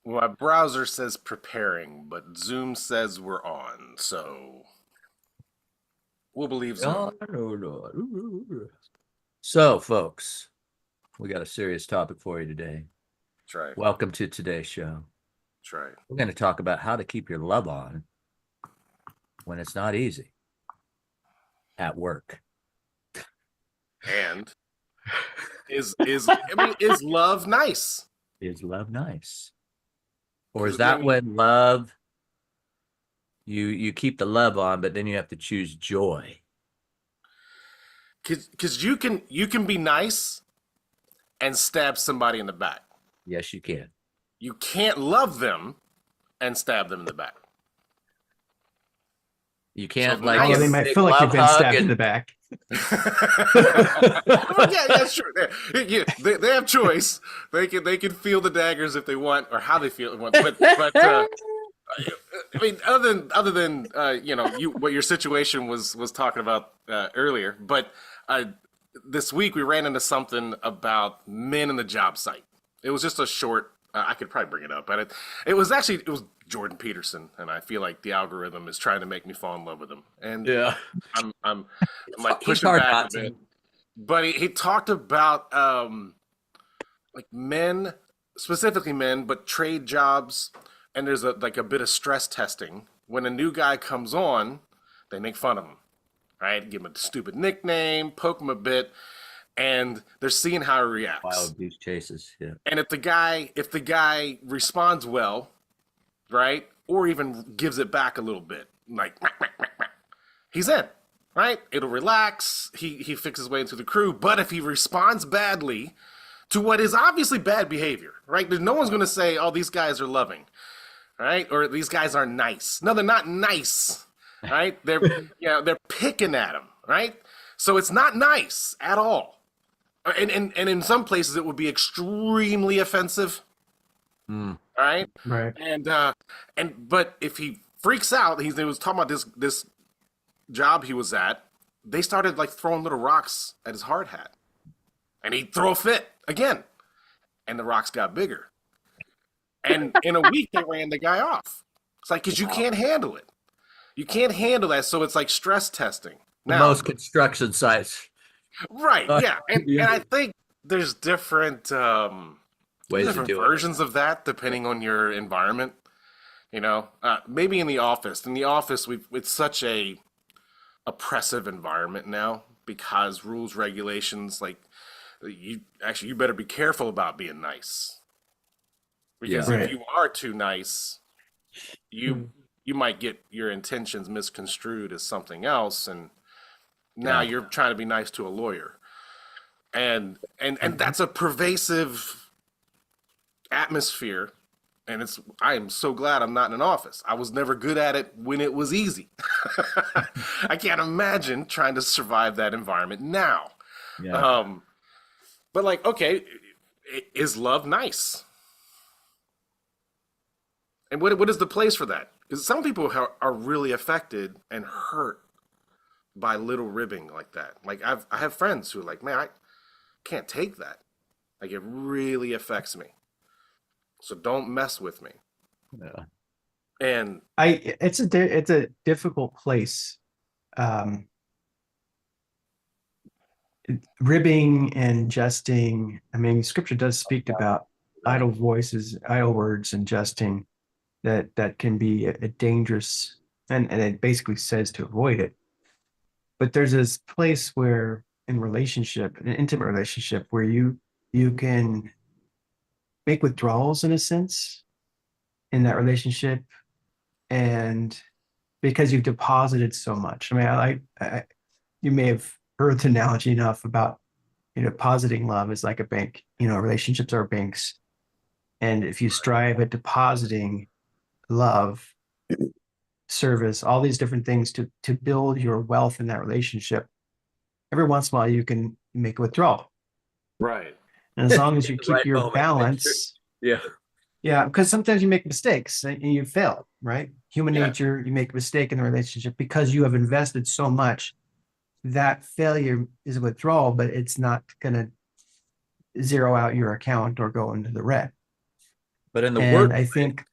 Well, my browser says preparing, but Zoom says we're on, so we'll believe Zoom. So, folks, we got a serious topic for you today. That's right. Welcome to today's show. That's right. We're going to talk about how to keep your love on when it's not easy at work. And is love nice? Is love nice? Or is Because I that mean, when love you keep the love on, but then you have to choose joy? because you can be nice and stab somebody in the back. Yes, you can. You can't love them and stab them in the back. You So can't like Although give they a nice. might big feel like love they've been hug stabbed in and the back. Well, yeah, sure. They have choice. They can feel the daggers if they want, or how they feel. But I mean, other than what your situation was talking about earlier. But this week we ran into something about men in the job site. It was just a short. I could probably bring it up, but it was Jordan Peterson, and I feel like the algorithm is trying to make me fall in love with him, and yeah. I'm like It's pushing hard back a not bit. to. But he talked about like men, specifically men, but trade jobs, and there's a bit of stress testing. When a new guy comes on, they make fun of him, right? Give him a stupid nickname, poke him a bit, and they're seeing how he reacts. Wild goose chases. Yeah. And if the guy responds well, right, or even gives it back a little bit, like he's in, right? It'll relax. He fixes his way into the crew. But if he responds badly to what is obviously bad behavior, right? No one's going to say, "Oh, these guys are loving," right? Or these guys are nice. No, they're not nice, right? They're picking at him, right? So it's not nice at all. And in some places it would be extremely offensive, Mm. right? Right. But if he freaks out, he was talking about this job he was at. They started like throwing little rocks at his hard hat, and he'd throw a fit again, and the rocks got bigger. And in a week, they ran the guy off. It's like because you Wow. can't handle it. You can't handle that, so it's like stress testing. Now, Most construction sites. right, yeah, and Yeah. I think there's different Ways to do it. versions of that depending on your environment. Maybe in the office. In the office, it's such a oppressive environment now because rules, regulations, like you better be careful about being nice because Yeah. if Right. you are too nice, you Mm. you might get your intentions misconstrued as something else, and now Yeah. you're trying to be nice to a lawyer, and that's a pervasive atmosphere. And I am so glad I'm not in an office. I was never good at it when it was easy. I can't imagine trying to survive that environment now. Yeah. Um, but like, okay, is love nice? And what is the place for that? Because some people are really affected and hurt by little ribbing like that. Like I have friends who are like, man, I can't take that. Like it really affects me. So don't mess with me. Yeah. And It's a difficult place. Um, Ribbing and jesting. I mean, scripture does speak about idle voices, idle words, and jesting that can be a dangerous, and it basically says to avoid it. But there's this place where in relationship, an intimate relationship, where you can make withdrawals in a sense in that relationship, and because you've deposited so much. I mean, you may have heard the analogy enough about depositing love is like a bank. Relationships are banks, and if you strive at depositing love, service, all these different things to build your wealth in that relationship, every once in a while you can make a withdrawal. right. And as long as you The keep right your moment. Make sure. balance, Yeah. yeah, because sometimes you make mistakes and you fail, right? Human Yeah. nature, you make a mistake in the relationship because you have invested so much. That failure is a withdrawal, but it's not going to zero out your account or go into the red. But in the And work, I think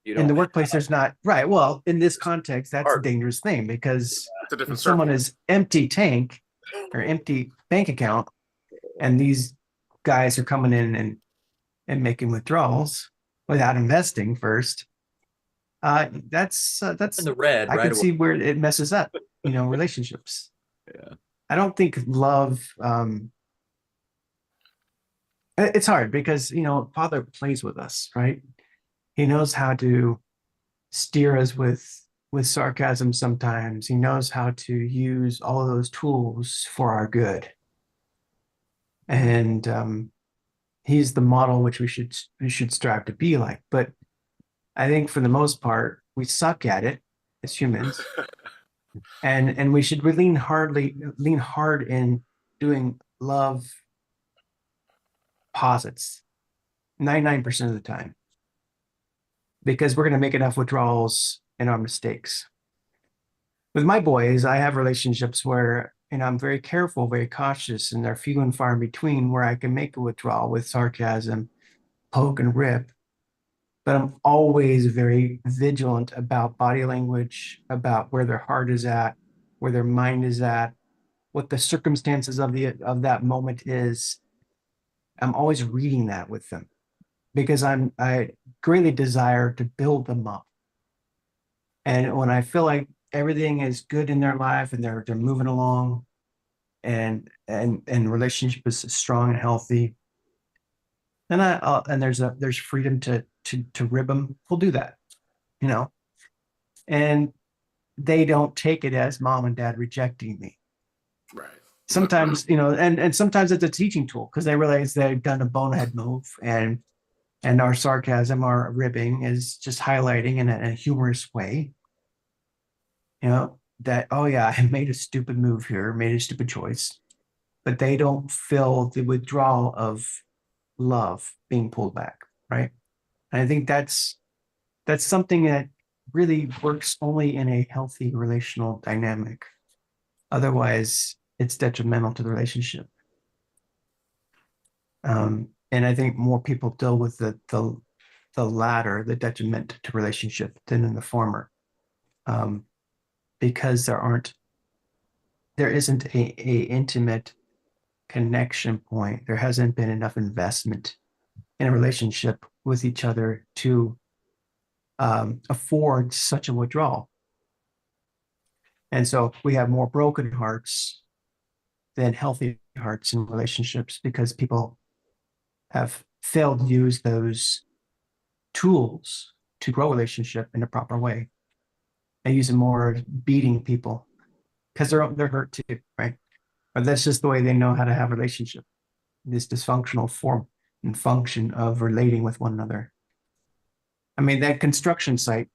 you in the don't. workplace, there's not, right. Well, in this context, that's a Hard. dangerous thing because It's a different if someone circle. is empty tank or empty bank account, and these guys are coming in and making withdrawals without investing first, that's In the red, I right can away. see where it messes up, relationships. Yeah. I don't think love. It's hard because Father plays with us, right? He knows how to steer us with sarcasm sometimes. He knows how to use all of those tools for our good. And he's the model which we should strive to be like. But I think for the most part, we suck at it as humans. And we should really lean hard in doing love posits 99% of the time. Because we're going to make enough withdrawals in our mistakes. With my boys, I have relationships where I'm very careful, very cautious, and they're few and far in between where I can make a withdrawal with sarcasm, poke and rip. But I'm always very vigilant about body language, about where their heart is at, where their mind is at, what the circumstances of that moment is. I'm always reading that with them because I greatly desire to build them up. And when I feel like everything is good in their life and they're moving along and relationship is strong and healthy, then and there's freedom to rib them. We'll do that, you know. And they don't take it as mom and dad rejecting me. Right. Sometimes, and sometimes it's a teaching tool because they realize they've done a bonehead move and our sarcasm, our ribbing is just highlighting in a humorous way, that, oh yeah, I made a stupid move here, made a stupid choice, but they don't feel the withdrawal of love being pulled back, right? And I think that's something that really works only in a healthy relational dynamic. Otherwise, it's detrimental to the relationship. And I think more people deal with the latter, the detriment to relationship, than in the former, because there isn't a intimate connection point. There hasn't been enough investment in a relationship with each other to afford such a withdrawal. And so we have more broken hearts than healthy hearts in relationships because people have failed to use those tools to grow a relationship in a proper way. And use them more beating people because they're hurt too, right? But that's just the way they know how to have a relationship. This dysfunctional form and function of relating with one another. I mean, that construction site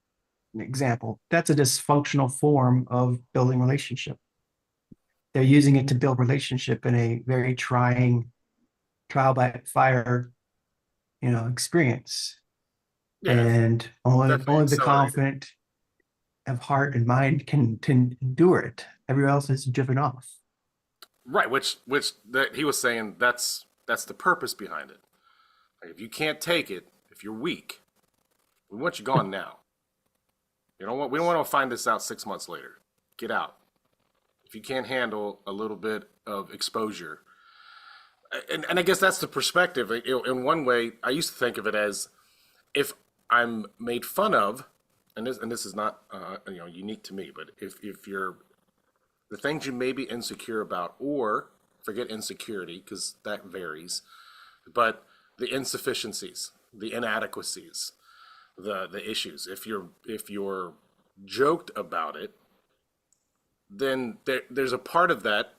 example, that's a dysfunctional form of building relationship. They're using it to build relationship in a very trying trial by fire, experience. Yeah, And only definitely the accelerated. confident of heart and mind can endure it. Everyone else is driven off. Right, which that he was saying that's the purpose behind it. Like, if you can't take it, if you're weak, we want you gone now. We don't want to find this out 6 months later. Get out. If you can't handle a little bit of exposure, and I guess that's the perspective. In one way, I used to think of it as if I'm made fun of, and this is not unique to me, but if you're the things you may be insecure about, or forget insecurity because that varies, but the insufficiencies, the inadequacies, the issues. If you're joked about it, then there's a part of that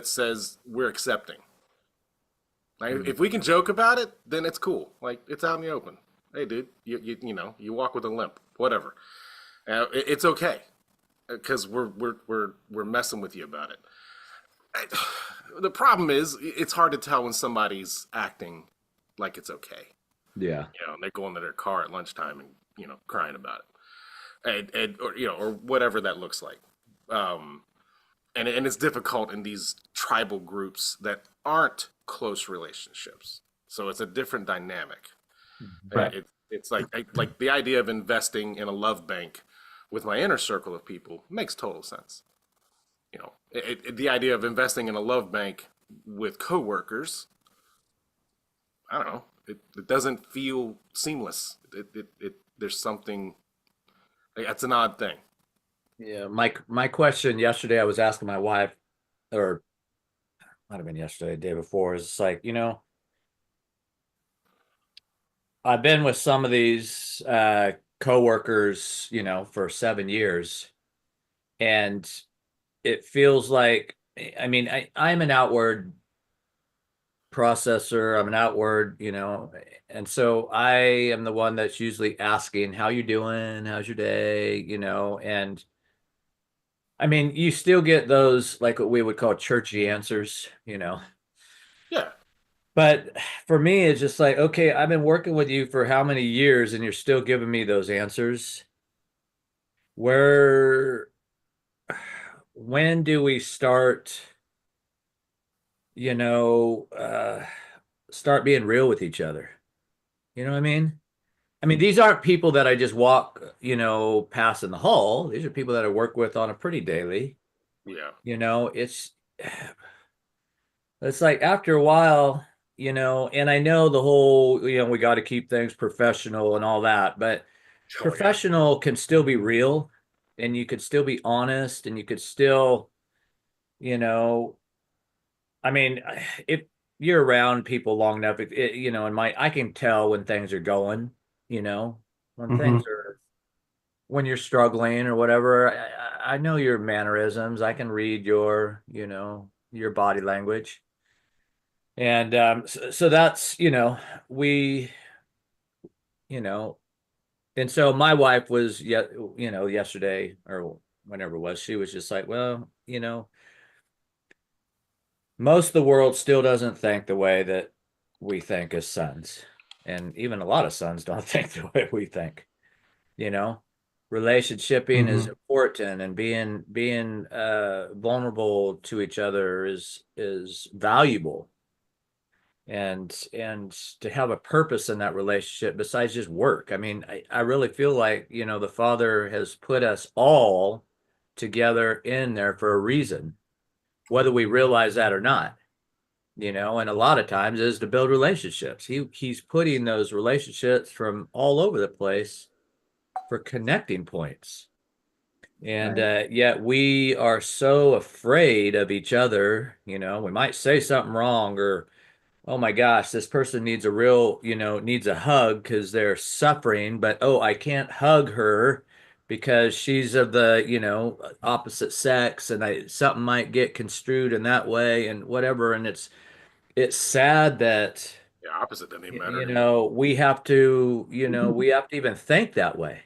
says we're accepting. Like, if we can joke about it, then it's cool. Like, it's out in the open. Hey, dude, you walk with a limp, whatever. It's okay because we're messing with you about it. The problem is it's hard to tell when somebody's acting like it's okay. Yeah. And they go into their car at lunchtime and crying about it, and or whatever that looks like. Um, and it's difficult in these tribal groups that aren't close relationships. So it's a different dynamic. Right. It, It's like the idea of investing in a love bank with my inner circle of people makes total sense. The idea of investing in a love bank with coworkers, I don't know, it doesn't feel seamless. There's something, that's an odd thing. Yeah, my question yesterday, I was asking my wife, or might have been yesterday, the day before, is it's like, I've been with some of these coworkers, for 7 years, and it feels like, I mean, I'm an outward processor, I'm an outward, and so I am the one that's usually asking, how you doing? How's your day? And I mean, you still get those like what we would call churchy answers. Yeah. But for me, it's just like, okay, I've been working with you for how many years and you're still giving me those answers. Where, when do we start, you know, uh, start being real with each other? You know what I mean? I mean, these aren't people that I just walk, past in the hall. These are people that I work with on a pretty daily. Yeah. It's like after a while, and I know the whole, we got to keep things professional and all that, but Oh yeah. professional can still be real and you could still be honest and you could still, you know, I mean, if you're around people long enough, and I can tell when things are going, you know, when Hmm. things are, when you're struggling or whatever. I know your mannerisms. I can read your body language. And so that's, we, you know, and so my wife was, yet, yesterday or whenever it was, she was just like, well, most of the world still doesn't think the way that we think as sons. And even a lot of sons don't think the way we think, you know. Relationshiping is Hmm. important and being vulnerable to each other is valuable. And to have a purpose in that relationship besides just work. I mean, I really feel like, the Father has put us all together in there for a reason, whether we realize that or not, and a lot of times is to build relationships. He's putting those relationships from all over the place for connecting points. And Right. yet we are so afraid of each other, we might say something wrong or oh my gosh, this person needs a real, needs a hug because they're suffering, but oh, I can't hug her because she's of the, opposite sex and something might get construed in that way and whatever. And it's sad that, Yeah. Opposite doesn't even matter anymore. we have to even think that way.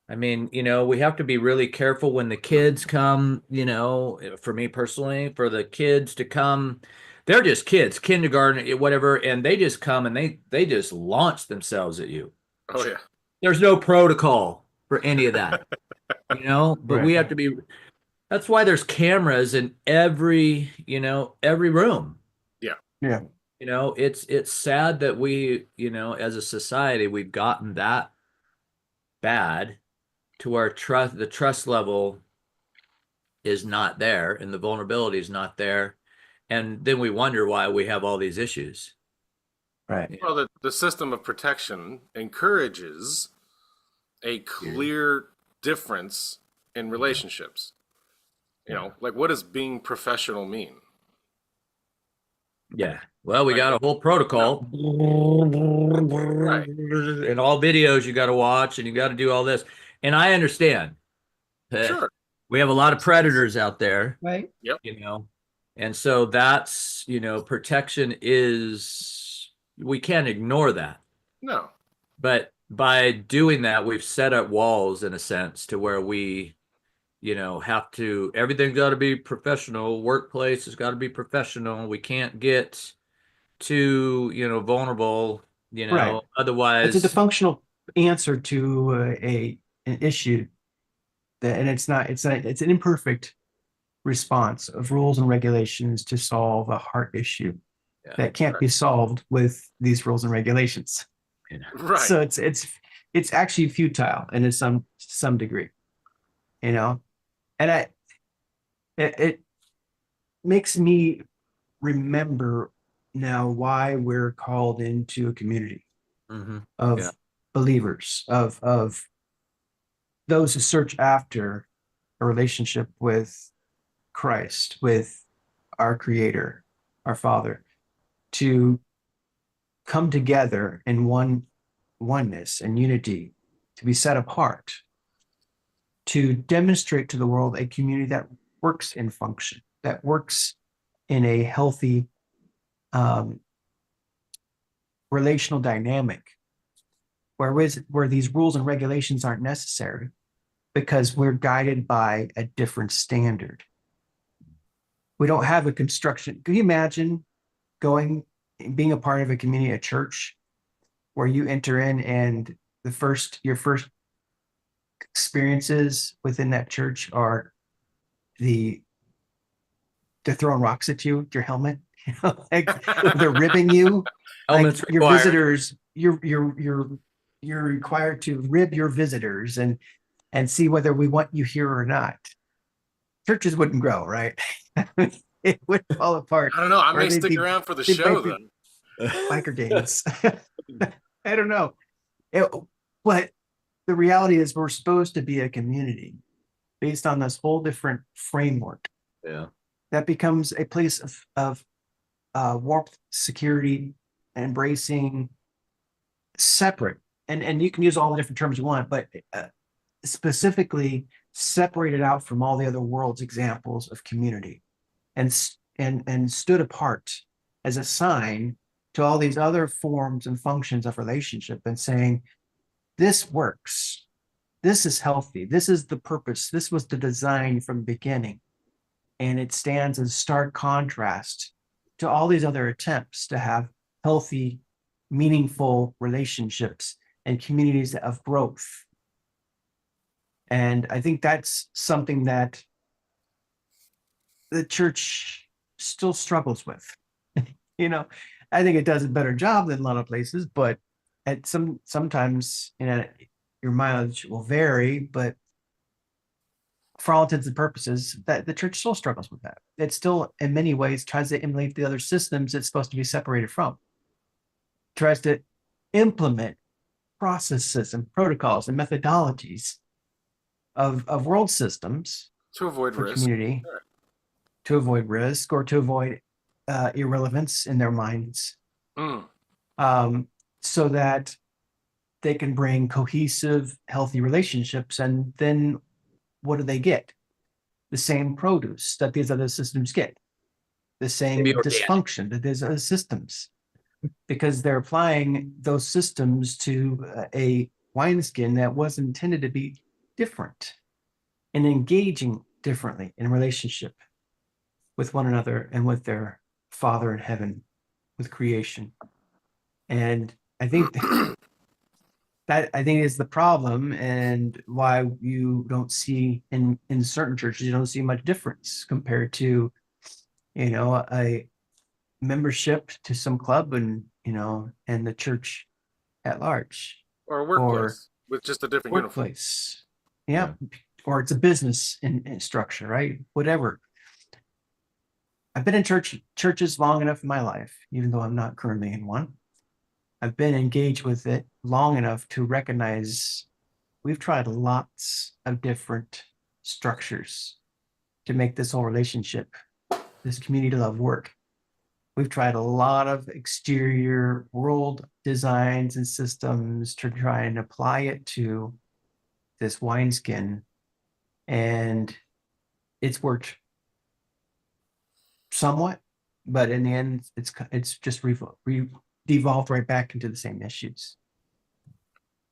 I mean, we have to be really careful when the kids come, for me personally, for the kids to come, they're just kids, kindergarten, whatever, and they just come and they just launch themselves at you. Oh yeah. There's no protocol for any of that, but Right. we have to be, that's why there's cameras in every room. Yeah. Yeah. It's sad that we, as a society, we've gotten that bad to where the trust level is not there and the vulnerability is not there. And then we wonder why we have all these issues. Right. Well, the system of protection encourages a clear difference in relationships. Yeah. Like what does being professional mean? Yeah. Well, we Like, got a whole no, protocol right. and all videos you got to watch and you got to do all this. And I understand. Sure. We have a lot of predators out there, Right. Yep. you know. And so that's, protection is, we can't ignore that. No. But by doing that, we've set up walls in a sense to where we, have to, everything's got to be professional. Workplace has got to be professional. We can't get too, vulnerable, Right. It's a otherwise, dysfunctional answer to a an issue that, and it's an imperfect response of rules and regulations to solve a heart issue yeah, that can't Right. be solved with these rules and regulations. Right. So it's actually futile in some degree, you know. And it makes me remember now why we're called into a community Mm-hmm. of Yeah. believers, of those who search after a relationship with Christ, with our Creator, our Father, to come together in oneness and unity, to be set apart, to demonstrate to the world a community that works in function, that works in a healthy um, relational dynamic, where these rules and regulations aren't necessary because we're guided by a different standard. We don't have a construction. Can you imagine being a part of a community, a church, where you enter in and your first experiences within that church are the they're throwing rocks at you with your helmet, like they're ribbing you, like Helmets your required. visitors, you're required to rib your visitors and see whether we want you here or not. Churches wouldn't grow, right? It would fall apart, I don't know. I or may stick around for the they show might be though. biker gangs. I don't know. But the reality is we're supposed to be a community based on this whole different framework Yeah. that becomes a place of warmth, security, embracing, separate. And you can use all the different terms you want, but specifically separated out from all the other world's examples of community and stood apart as a sign to all these other forms and functions of relationship and saying, this works. This is healthy. This is the purpose. This was the design from the beginning. And it stands in stark contrast to all these other attempts to have healthy, meaningful relationships and communities of growth. And I think that's something that the church still struggles with. I think it does a better job than a lot of places, but sometimes your mileage will vary, but for all intents and purposes, that the church still struggles with that. It still, in many ways, tries to emulate the other systems it's supposed to be separated from. Tries to implement processes and protocols and methodologies of world systems To avoid for risk. community, Sure. to avoid risk or to avoid irrelevance in their minds, so that they can bring cohesive, healthy relationships. And then what do they get? The same produce that these other systems get, the same Be organic. dysfunction that these other systems, because they're applying those systems to a wineskin that was intended to be different and engaging differently in relationship with one another and with their Father in heaven, with creation. And I think that is the problem, and why you don't see in certain churches, you don't see much difference compared to a membership to some club and the church at large, Or a or workplace with just a different uniform. workplace. Yeah. Or it's a business in structure, right? Whatever. I've been in churches long enough in my life, even though I'm not currently in one. I've been engaged with it long enough to recognize we've tried lots of different structures to make this whole relationship, this community love work. We've tried a lot of exterior world designs and systems to try and apply it to this wineskin, and it's worked somewhat, but in the end, it's just devolved right back into the same issues.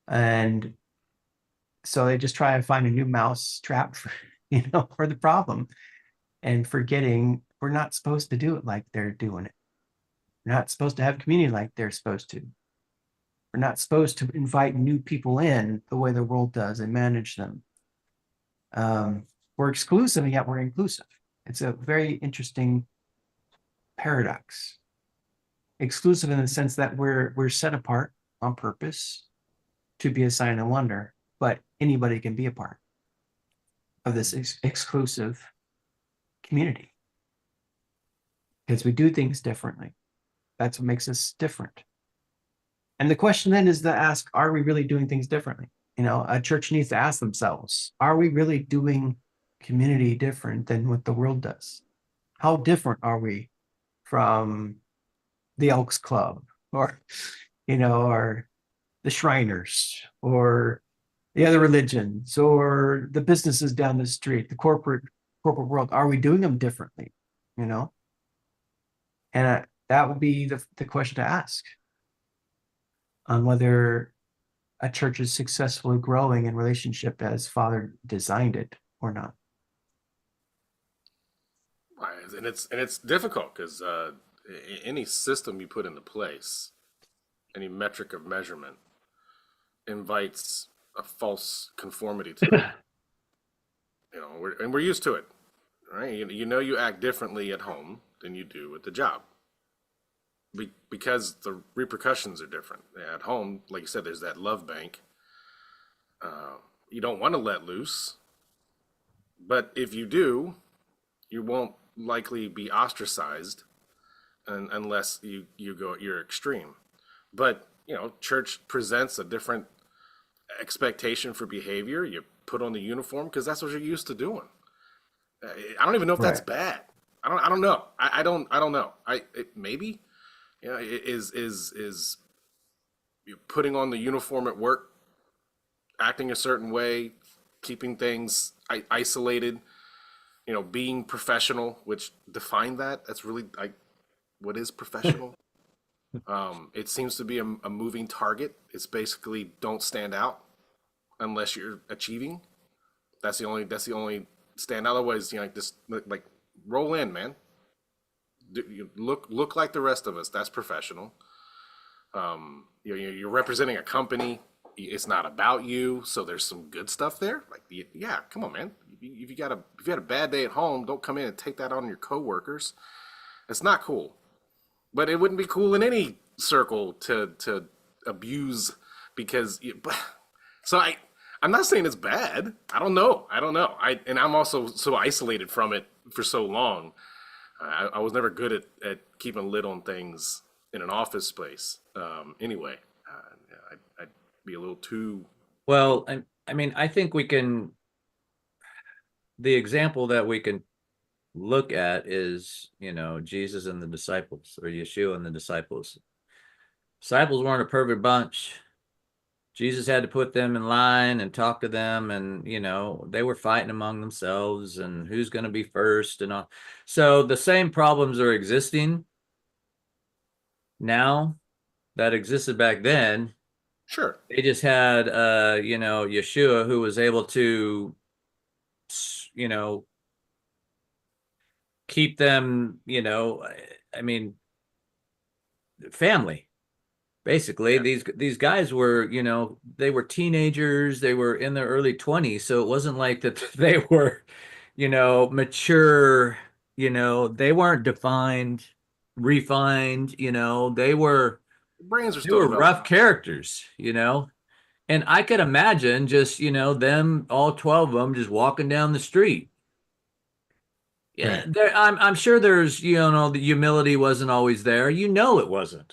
And so they just try to find a new mouse trap for the problem, and forgetting we're not supposed to do it like they're doing it. We're not supposed to have community like they're supposed to. We're not supposed to invite new people in the way the world does and manage them. We're exclusive, and yet we're inclusive. It's a very interesting paradox. Exclusive in the sense that we're set apart, on purpose to be a sign and wonder, but anybody can be a part of this exclusive community because we do things differently. That's what makes us different. And the question then is to ask, are we really doing things differently? You know, a church needs to ask themselves, are we really doing community different than what the world does? How different are we from the Elks Club or, or the Shriners or the other religions or the businesses down the street, the corporate world? Are we doing them differently? You know, and that would be the question to ask on whether a church is successfully growing in relationship as Father designed it or not. Right, and it's difficult because any system you put into place, any metric of measurement, invites a false conformity to it. We're used to it, right? You act differently at home than you do at the job because the repercussions are different. At home, like you said, there's that love bank. You don't want to let loose, but if you do, you won't likely be ostracized unless you go at your extreme. But church presents a different expectation for behavior. You put on the uniform because that's what you're used to doing. I don't even know if that's Right. bad. I don't know. I don't know. Maybe is you putting on the uniform at work, acting a certain way, keeping things isolated, being professional, which define that. That's really what is professional. It seems to be a moving target. It's basically don't stand out unless you're achieving. That's the only stand. Otherwise, just like roll in, man. You look like the rest of us. That's professional. You're representing a company. It's not about you, so there's some good stuff there. Like, yeah, come on, man. If you had a bad day at home, don't come in and take that on your coworkers. It's not cool. But it wouldn't be cool in any circle to abuse because. So I'm not saying it's bad. I don't know. And I'm also so isolated from it for so long. I was never good at keeping a lid on things in an office space. Anyway, I'd be a little too. Well, I mean, I think the example that we can look at is, Jesus and the disciples, or Yeshua and the disciples. Disciples weren't a perfect bunch. Jesus had to put them in line and talk to them, and they were fighting among themselves and who's going to be first and all. So the same problems are existing now that existed back then. Sure. They just had Yeshua, who was able to keep them, I mean, family. Basically, Yeah. these guys were, they were teenagers, they were in their early 20s, so it wasn't like that they were, mature, they weren't defined, refined, Brains are they still were developing. rough characters, And I could imagine just, them, all 12 of them, just walking down the street. Yeah, Right. I'm sure there's, the humility wasn't always there. It wasn't.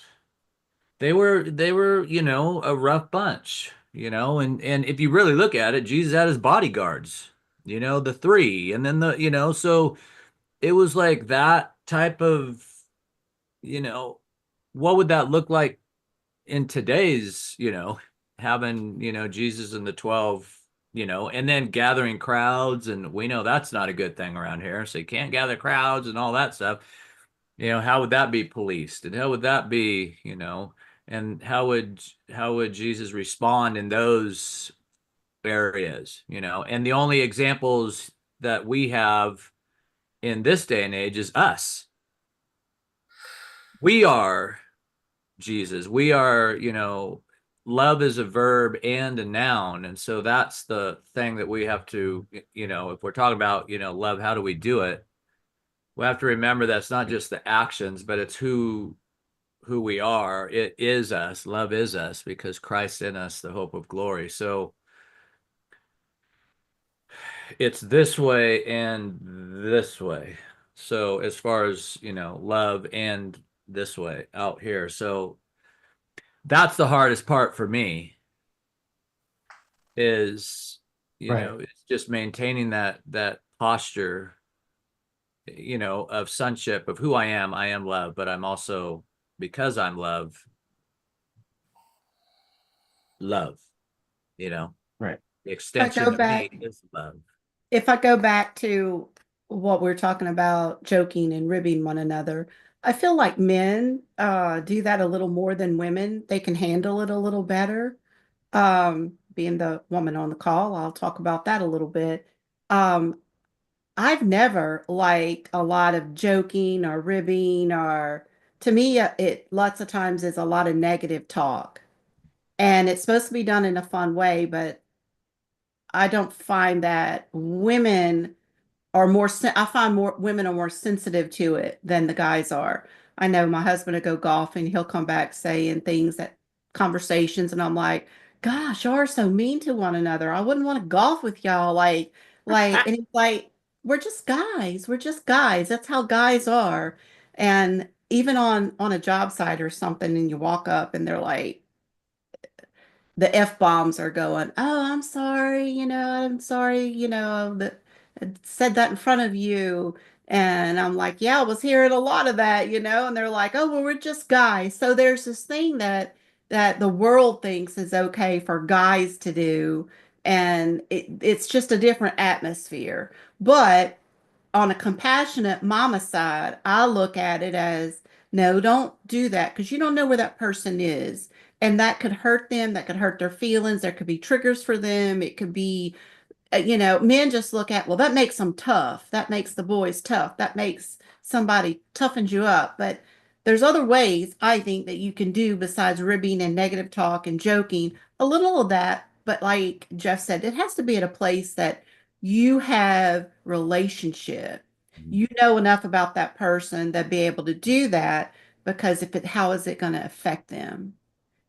They were, a rough bunch, and if you really look at it, Jesus had his bodyguards, the three, and then so it was like that type of, you know, what would that look like in today's, having, Jesus and the 12, and then gathering crowds, and we know that's not a good thing around here. So you can't gather crowds and all that stuff. How would that be policed? And how would that be, and how would Jesus respond in those areas, And the only examples that we have in this day and age is us. We are Jesus. We are, love is a verb and a noun. And so that's the thing that we have to, if we're talking about, love, how do we do it? We have to remember that's not just the actions, but it's who we are. It is us. Love is us because Christ in us, the hope of glory. So it's this way and this way. So as far as, love and this way out here. So that's the hardest part for me is, Right. it's just maintaining that posture, of sonship, of who I am love, but I'm also, because I'm love, you know, Right. the If I go extension of me back, is love. if I go back to what we're talking about, joking and ribbing one another, I feel like men do that a little more than women. They can handle it a little better. Being the woman on the call, I'll talk about that a little bit. Um, I've never liked a lot of joking or ribbing, or to me, it lots of times is a lot of negative talk. And it's supposed to be done in a fun way, but I don't find that women are I find more women are more sensitive to it than the guys are. I know my husband will go golfing, he'll come back saying things that conversations, and I'm like, gosh, y'all are so mean to one another. I wouldn't want to golf with y'all. And he's like, we're just guys. We're just guys. That's how guys are. And even on a job site or something, and you walk up and they're like, the F bombs are going, oh, I'm sorry, that I said that in front of you. And I'm like, yeah, I was hearing a lot of that, and they're like, oh, well, we're just guys. So there's this thing that the world thinks is okay for guys to do. And it's just a different atmosphere. But on a compassionate mama side, I look at it as no, don't do that because you don't know where that person is. And that could hurt them, that could hurt their feelings. There could be triggers for them. It could be, men just look at, well, that makes them tough. That makes the boys tough. That makes somebody toughens you up. But there's other ways I think that you can do besides ribbing and negative talk and joking, a little of that. But like Jeff said, it has to be at a place that you have relationship. You know enough about that person that be able to do that because how is it going to affect them?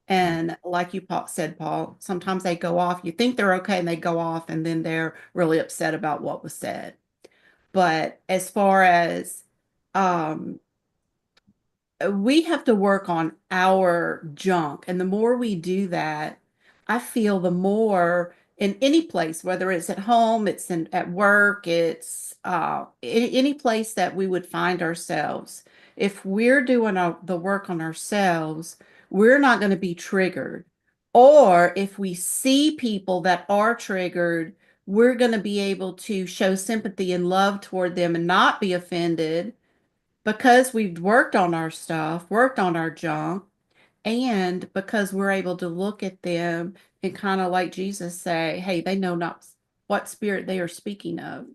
And like you said, Paul, sometimes they go off. You think they're okay and they go off, and then they're really upset about what was said. But as far as um, we have to work on our junk. And the more we do that, I feel the more in any place, whether it's at home, at work, it's any place that we would find ourselves. If we're doing the work on ourselves, we're not going to be triggered. Or if we see people that are triggered, we're going to be able to show sympathy and love toward them and not be offended because we've worked on our stuff, worked on our junk, and because we're able to look at them and kind of like Jesus say, hey, they know not what spirit they are speaking of.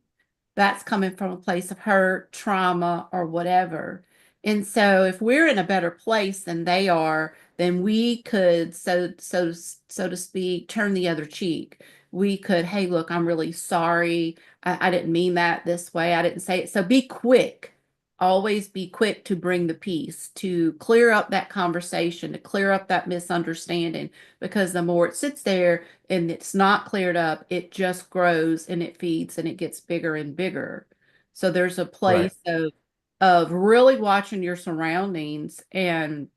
That's coming from a place of hurt, trauma, or whatever. And so if we're in a better place than they are, then we could, so to speak, turn the other cheek. We could, hey, look, I'm really sorry. I didn't mean that this way. I didn't say it. So be quick. Always be quick to bring the peace, to clear up that conversation, to clear up that misunderstanding, because the more it sits there and it's not cleared up, it just grows and it feeds and it gets bigger and bigger. So there's a Right. place of really watching your surroundings Mhm.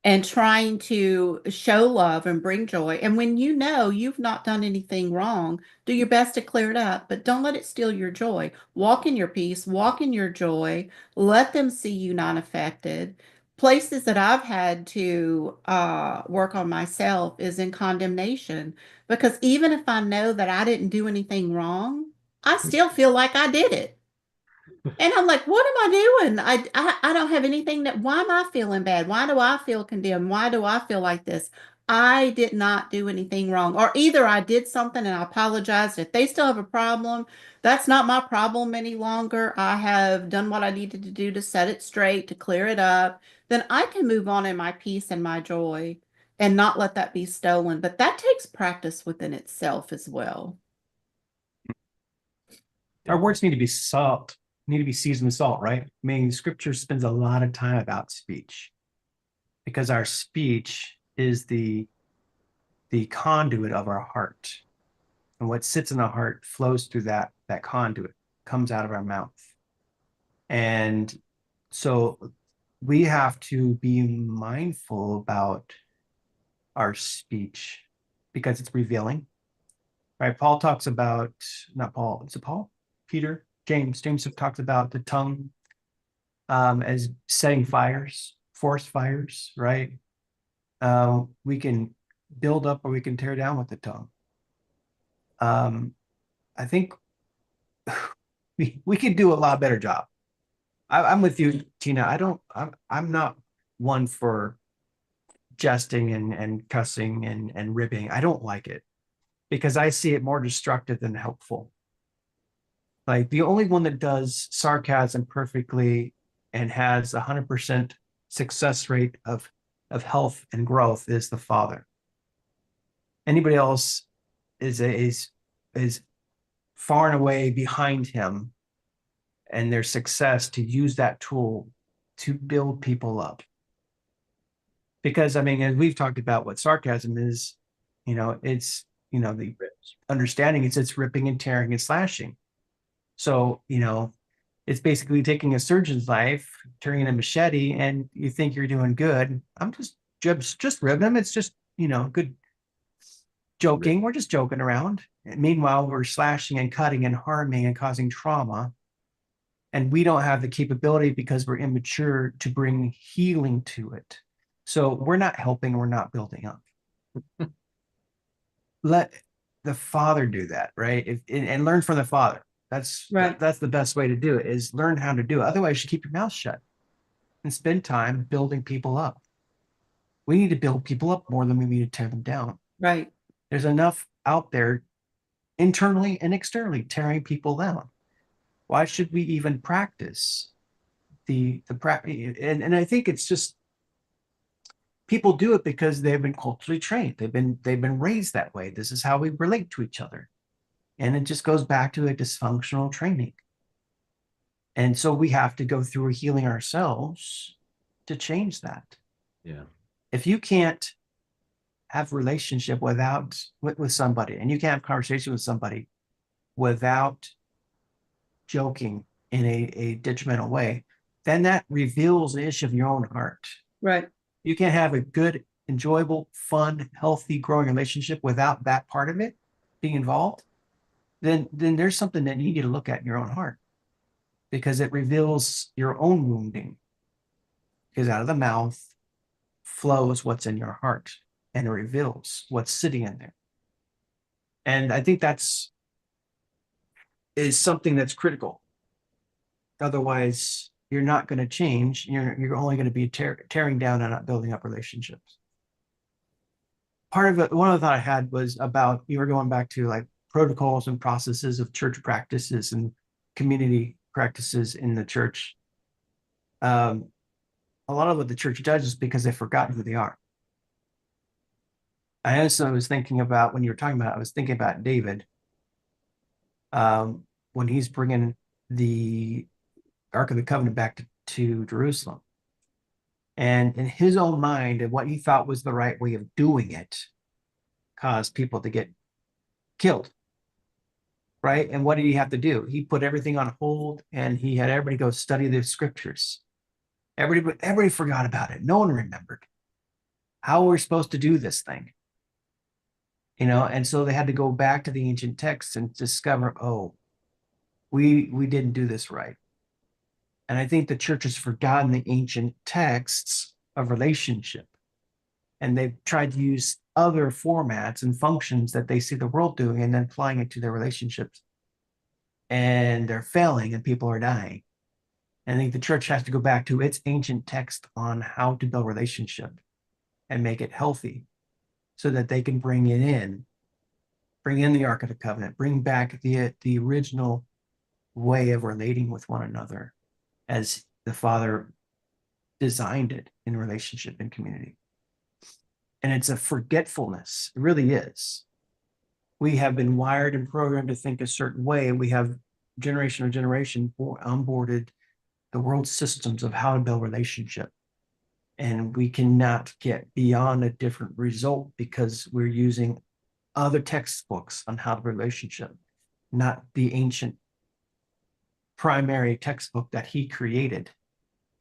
and trying to show love and bring joy. And when you know you've not done anything wrong, do your best to clear it up, but don't let it steal your joy. Walk in your peace, walk in your joy, let them see you not affected. Places that I've had to work on myself is in condemnation, because even if I know that I didn't do anything wrong, I still feel like I did it. And I'm like, what am I doing? I don't have anything why am I feeling bad? Why do I feel condemned? Why do I feel like this? I did not do anything wrong. Or either I did something and I apologized. If they still have a problem, that's not my problem any longer. I have done what I needed to do to set it straight, to clear it up. Then I can move on in my peace and my joy and not let that be stolen. But that takes practice within itself as well. Our words need to be salt, need to be seasoned with salt, right? I mean, scripture spends a lot of time about speech. because our speech is the conduit of our heart. And what sits in our heart flows through that conduit, comes out of our mouth. And so we have to be mindful about our speech because it's revealing, right? Paul talks about, not Paul, is it Paul? Peter? James talks about the tongue as setting fires, forest fires, right? We can build up or we can tear down with the tongue. I think we could do a lot better job. I'm with you, Tina. I'm not one for jesting and cussing and ribbing. I don't like it because I see it more destructive than helpful. Like the only one that does sarcasm perfectly and has 100% success rate of health and growth is the Father. Anybody else is far and away behind him and their success to use that tool to build people up. Because I mean, as we've talked about what sarcasm is, it's, the understanding is it's ripping and tearing and slashing. So, it's basically taking a surgeon's knife, turning a machete, and you think you're doing good. I'm just ribbing them. It's just, good joking. We're just joking around. And meanwhile, we're slashing and cutting and harming and causing trauma. And we don't have the capability because we're immature to bring healing to it. So we're not helping, we're not building up. Let the Father do that, right? And learn from the Father. That's the best way to do it, is learn how to do it. Otherwise, you keep your mouth shut and spend time building people up. We need to build people up more than we need to tear them down. Right. There's enough out there internally and externally tearing people down. Why should we even practice the practice? And I think it's just people do it because they've been culturally trained. They've been raised that way. This is how we relate to each other. And it just goes back to a dysfunctional training. And so we have to go through a healing ourselves to change that. Yeah. If you can't have relationship with somebody, and you can't have conversation with somebody without joking in a detrimental way, then that reveals the issue of your own heart. Right. You can't have a good, enjoyable, fun, healthy, growing relationship without that part of it being involved. Then there's something that you need to look at in your own heart, because it reveals your own wounding. Because out of the mouth flows what's in your heart, and it reveals what's sitting in there. And I think is something that's critical. Otherwise, you're not going to change. You're only going to be tearing down and not building up relationships. Part of it, one of the thought I had was about, you were going back to like protocols and processes of church practices and community practices in the church. A lot of what the church does is because they've forgotten who they are. I also was thinking about, when you were talking about it, I was thinking about David. When he's bringing the Ark of the Covenant back to Jerusalem. And in his own mind, and what he thought was the right way of doing it, caused people to get killed. Right? And what did he have to do? He put everything on hold, and he had everybody go study the scriptures. Everybody forgot about it. No one remembered how we're supposed to do this thing. And so they had to go back to the ancient texts and discover, we didn't do this right. And I think the church has forgotten the ancient texts of relationship. And they've tried to use other formats and functions that they see the world doing and then applying it to their relationships. And they're failing and people are dying. And I think the church has to go back to its ancient text on how to build relationship and make it healthy so that they can bring in the Ark of the Covenant, bring back the original way of relating with one another as the Father designed it in relationship and community. And it's a forgetfulness. It really is. We have been wired and programmed to think a certain way. We have generation to generation onboarded the world's systems of how to build relationship. And we cannot get beyond a different result because we're using other textbooks on how the relationship, not the ancient primary textbook that he created,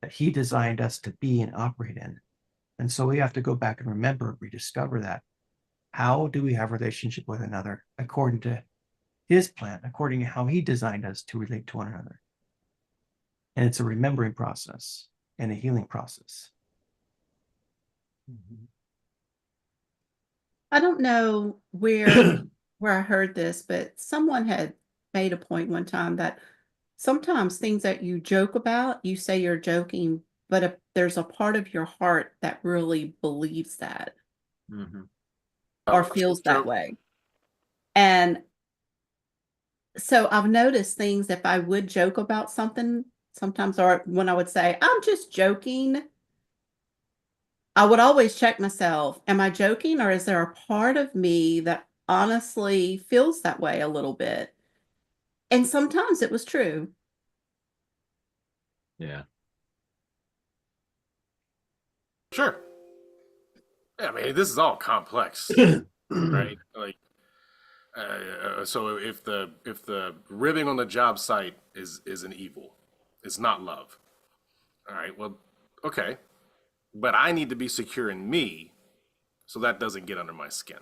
that he designed us to be and operate in. And so we have to go back and remember, rediscover that. How do we have a relationship with another according to his plan, according to how he designed us to relate to one another? And it's a remembering process and a healing process. I don't know where I heard this, but someone had made a point one time that sometimes things that you joke about, you say you're joking, but if there's a part of your heart that really believes that Mhm. or Oh, feels that joke. way. And so I've noticed things if I would joke about something sometimes, or when I would say, I'm just joking, I would always check myself. Am I joking, or is there a part of me that honestly feels that way a little bit? And sometimes it was true. Yeah. Sure. Yeah, I mean, this is all complex, right? Like, so if the ribbing on the job site is an evil, it's not love. All right. Well, okay, but I need to be secure in me, so that doesn't get under my skin.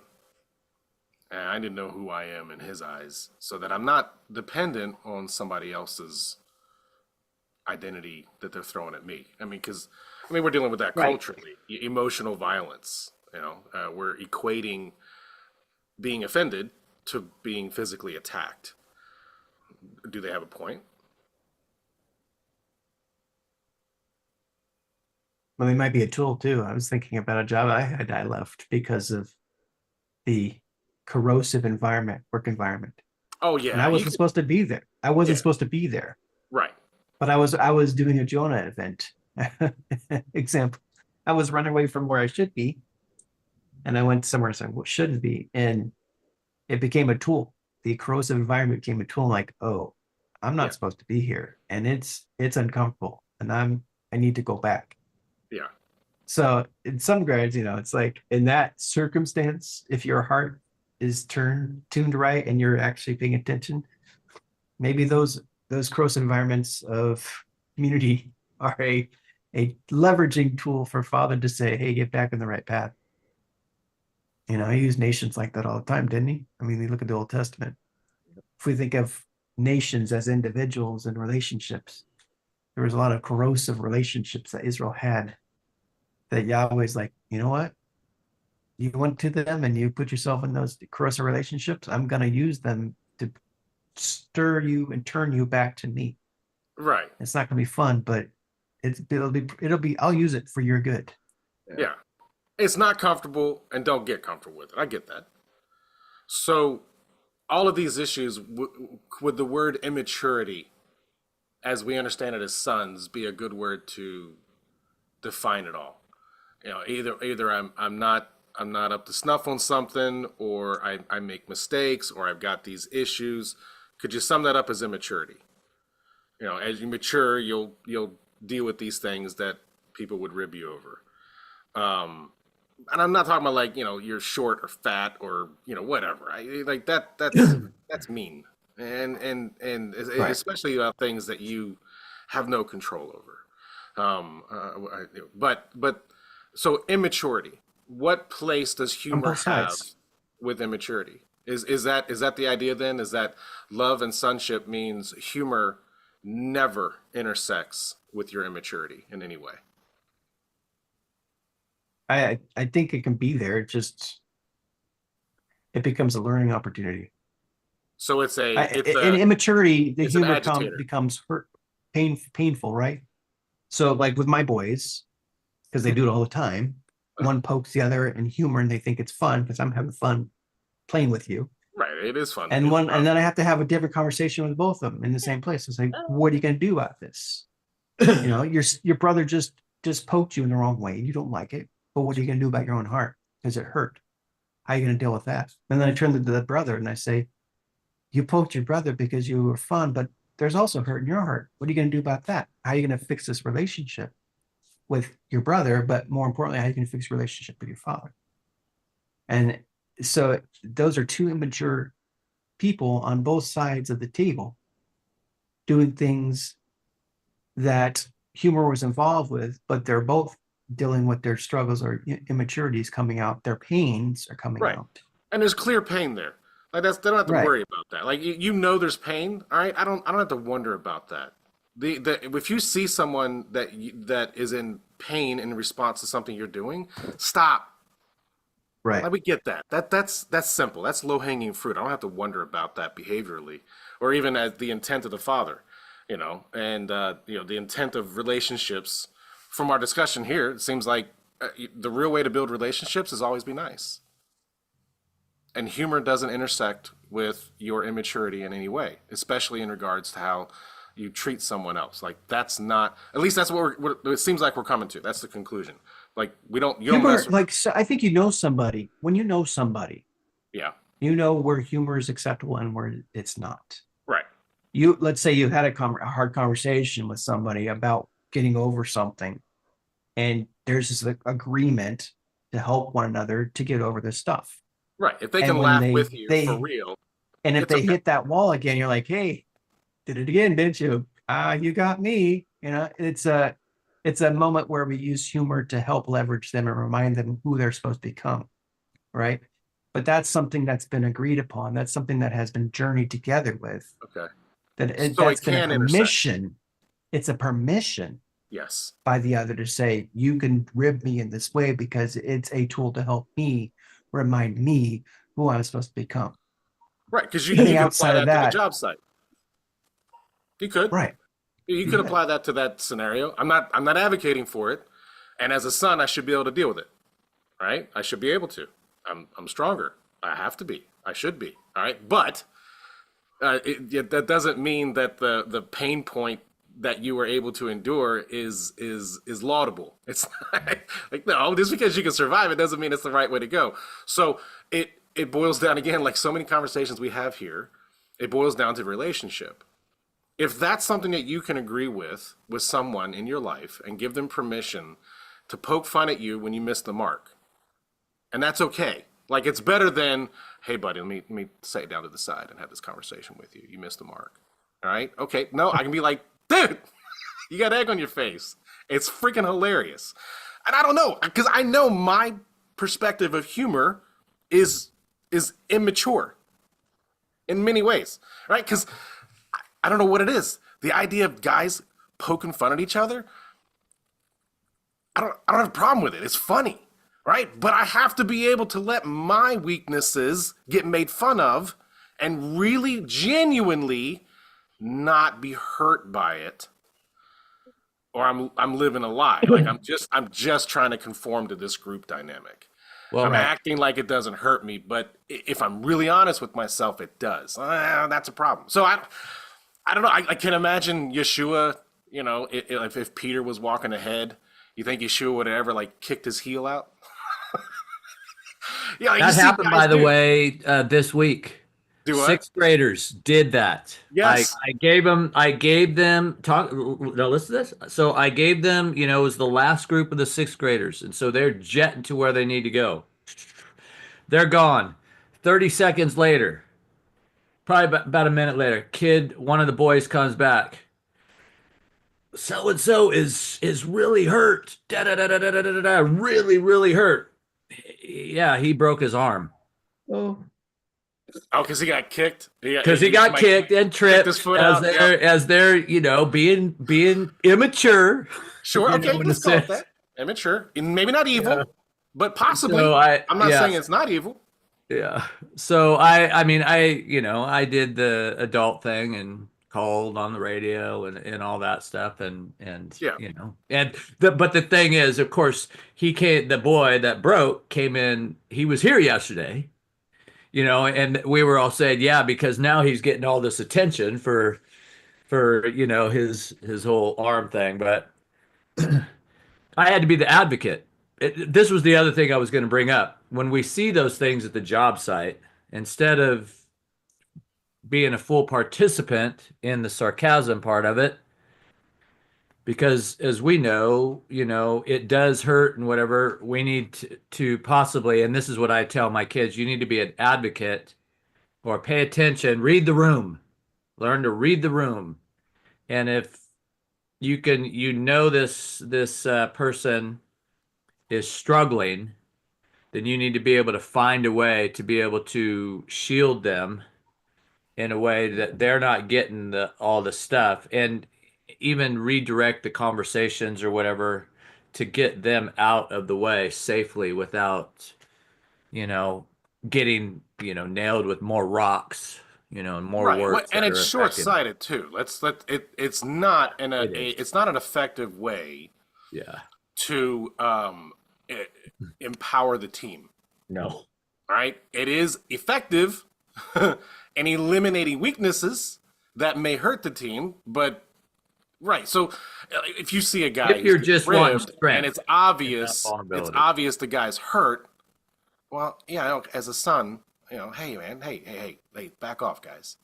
And I need to know who I am in his eyes, so that I'm not dependent on somebody else's identity that they're throwing at me. I mean, because we're dealing with that Right. culturally, emotional violence. We're equating being offended to being physically attacked. Do they have a point? Well, they might be a tool too. I was thinking about a job I had, I left because of the corrosive environment, work environment. Oh And yeah, I wasn't supposed to be there. I wasn't yeah, supposed to be there, right. but I was doing a Jonah event. Example. I was running away from where I should be, and I went somewhere I shouldn't be, and it became a tool. The corrosive environment became a tool. Like, oh, I'm Yeah, not supposed to be here, and it's uncomfortable, and I need to go back. yeah, So in some regards, it's like in that circumstance, if your heart is tuned right and you're actually paying attention, maybe those close environments of community are a leveraging tool for Father to say, hey, get back on the right path. He used nations like that all the time, didn't he? I mean, you look at the Old Testament. If we think of nations as individuals and relationships, there was a lot of corrosive relationships that Israel had that Yahweh's like, you know what? You went to them and you put yourself in those corrosive relationships. I'm going to use them to stir you and turn you back to me. right. It's not going to be fun, but it'll be, I'll use it for your good. Yeah. It's not comfortable, and don't get comfortable with it. I get that. So, all of these issues, would the word immaturity, as we understand it as sons, be a good word to define it all? Either I'm not up to snuff on something, or I make mistakes, or I've got these issues. Could you sum that up as immaturity? As you mature, you'll deal with these things that people would rib you over. And I'm not talking about like you're short or fat or whatever. Like that's mean, and Right. especially about things that you have no control over. But so immaturity. What place does On humor both have sides. with immaturity? Is that the idea then? Is that love and sonship means humor never intersects with your immaturity in any way? I think it can be there. It becomes a learning opportunity. So it's a it's In a immaturity, the it's an humor agitator. becomes painful, right? So like with my boys, because they do it all the time, one pokes the other in humor and they think it's fun because I'm having fun playing with you. Right, it is fun to And be and around. then I have to have a different conversation with both of them in the same place. It's like, what are you going to do about this? Your brother just poked you in the wrong way. You don't like it, but what are you going to do about your own heart? Because it hurt. How are you going to deal with that? And then I turn to the brother and I say, you poked your brother because you were fun, but there's also hurt in your heart. What are you going to do about that? How are you going to fix this relationship? with your brother, but more importantly, how you can fix your relationship with your father. And so those are two immature people on both sides of the table doing things that humor was involved with, but they're both dealing with their struggles or immaturities coming out. Their pains are coming Right. out. And there's clear pain there. Like they don't have to Right. worry about that. Like you know there's pain, all right? I don't have to wonder about that. The if you see someone that is in pain in response to something you're doing, stop. Right. Like we get that. That's simple. That's low-hanging fruit. I don't have to wonder about that behaviorally or even as the intent of the father, and the intent of relationships from our discussion here, it seems like the real way to build relationships is always be nice. And humor doesn't intersect with your immaturity in any way, especially in regards to how you treat someone else. Like that's not, at least that's what it seems like we're coming to. That's the conclusion. Like you don't Humor, mess with, like, so I think you know somebody. When you know somebody, yeah, you know where humor is acceptable and where it's not. right, Let's say you had a hard conversation with somebody about getting over something, and there's this agreement to help one another to get over this stuff. right. If they And can when laugh they with you for they real, and if it's they okay. hit that wall again, you're like, hey, did it again, didn't you? You got me. It's a moment where we use humor to help leverage them and remind them who they're supposed to become, right? But that's something that's been agreed upon. That's something that has been journeyed together with. Okay. So That's it been a can intersect. permission. It's a permission Yes. by the other to say, you can rib me in this way because it's a tool to help me remind me who I'm supposed to become. Right. Because you Anything could apply outside of that to the that, job site. You could. right? You could apply that to that scenario. I'm not advocating for it. And as a son, I should be able to deal with it. Right? I should be able to. I'm stronger. I have to be. I should be. All right. But that doesn't mean that the pain point that you were able to endure is laudable. It's not, like no, just because you can survive it doesn't mean it's the right way to go. So it boils down again, like so many conversations we have here, it boils down to relationship. If that's something that you can agree with someone in your life and give them permission to poke fun at you when you miss the mark, and that's okay. Like it's better than, hey buddy, let me sit down to the side and have this conversation with you. You missed the mark. All right? Okay. No, I can be like, dude, you got egg on your face. It's freaking hilarious. And I don't know, because I know my perspective of humor is immature in many ways. Right? Because I don't know what it is. The idea of guys poking fun at each other, I don't have a problem with it. It's funny, right? But I have to be able to let my weaknesses get made fun of and really genuinely not be hurt by it. Or I'm living a lie. Like I'm just trying to conform to this group dynamic. Well, I'm Right. acting like it doesn't hurt me, but if I'm really honest with myself, it does. That's a problem. So I don't know. I can imagine Yeshua. If Peter was walking ahead, you think Yeshua would have ever like kicked his heel out? Yeah, like you that see happened, guys by the do. way, this week. Do what? Sixth graders did that. I Yes. I gave them talk. No, listen to this. So I gave them, it was the last group of the sixth graders, and so they're jetting to where they need to go. They're gone. 30 seconds later, probably about a minute later, one of the boys comes back. So and so is really hurt. Da da da da da da da da. Really, really hurt. Yeah, he broke his arm Oh, Oh, because he got kicked. because he He got like kicked and kicked his tripped foot as out. Yep. they're being immature. Sure. In Okay. a Let's call it sense. that. Immature. And maybe not Yeah. evil, but possibly. So I'm not saying it's not evil. yeah. So I mean I did the adult thing and called on the radio and all that stuff and Yeah. but the thing is, of course, the boy that broke came in, he was here yesterday, and we were all saying, yeah, because now he's getting all this attention for his whole arm thing, but I had to be the advocate. This was the other thing I was going to bring up. When we see those things at the job site, instead of being a full participant in the sarcasm part of it, because as we know, it does hurt and whatever. We need to possibly, and this is what I tell my kids, you need to be an advocate or pay attention, read the room, learn to read the room. And if this person is struggling, then you need to be able to find a way to be able to shield them in a way that they're not getting all the stuff, and even redirect the conversations or whatever to get them out of the way safely without, you know, getting, nailed with more rocks, and more Right. words And that it's are affecting. short-sighted too. It's not It is. it's not an effective way Yeah. to empower the team. No. Right? It is effective in eliminating weaknesses that may hurt the team, but right. So if you see a guy If you're who's just wanting ribbed and strength and not it's vulnerability. obvious the guy's hurt, well, yeah, as a son, hey man, hey, back off, guys.